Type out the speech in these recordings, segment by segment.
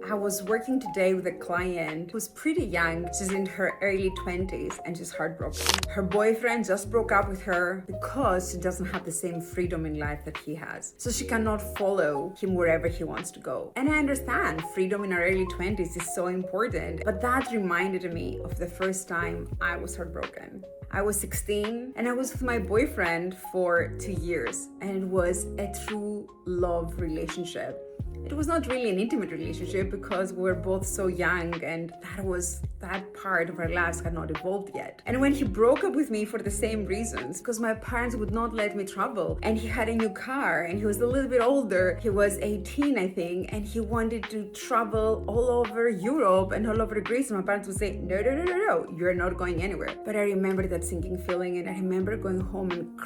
I was working today with a client who's pretty young. She's in her early 20s and she's heartbroken. Her boyfriend just broke up with her because she doesn't have the same freedom in life that he has. So she cannot follow him wherever he wants to go. And I understand freedom in our early 20s is so important, but that reminded me of the first time I was heartbroken. I was 16 and I was with my boyfriend for 2 years, and it was a true love relationship. It was not really an intimate relationship because we were both so young and that part of our lives had not evolved yet. And when he broke up with me for the same reasons, because my parents would not let me travel, and he had a new car and he was a little bit older, he was 18 I think, and he wanted to travel all over Europe and all over Greece, and my parents would say, no, you're not going anywhere. But I remember that sinking feeling, and I remember going home and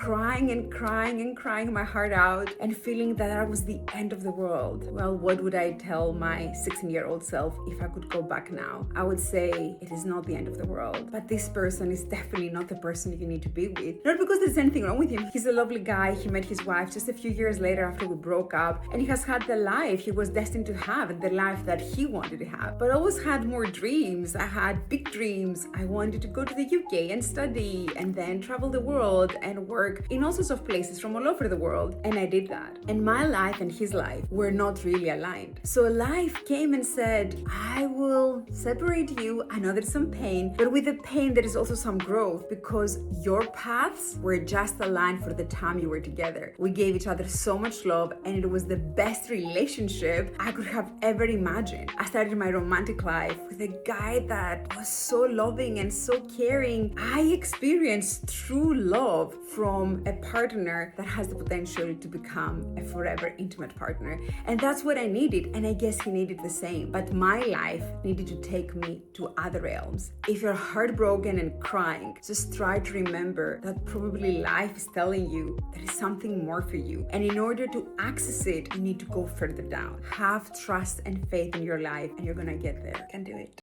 crying my heart out and feeling that that was the end of the world. Well, what would I tell my 16-year-old self if I could go back now? I would say it is not the end of the world, but this person is definitely not the person you need to be with. Not because there's anything wrong with him. He's a lovely guy. He met his wife just a few years later after we broke up, and he has had the life he was destined to have, the life that he wanted to have. But I always had more dreams. I had big dreams. I wanted to go to the UK and study and then travel the world and work in all sorts of places from all over the world. And I did that. And my life and his life were not really aligned. So life came and said, I will separate you. I know there's some pain, but with the pain there is also some growth, because your paths were just aligned for the time you were together. We gave each other so much love, and it was the best relationship I could have ever imagined. I started my romantic life with a guy that was so loving and so caring. I experienced true love from a partner that has the potential to become a forever intimate partner. And that's what I needed, and I guess he needed the same. But my life needed to take me to other realms. If you're heartbroken and crying, just try to remember that probably life is telling you there is something more for you. And in order to access it, you need to go further down. Have trust and faith in your life, and you're gonna get there. You can do it.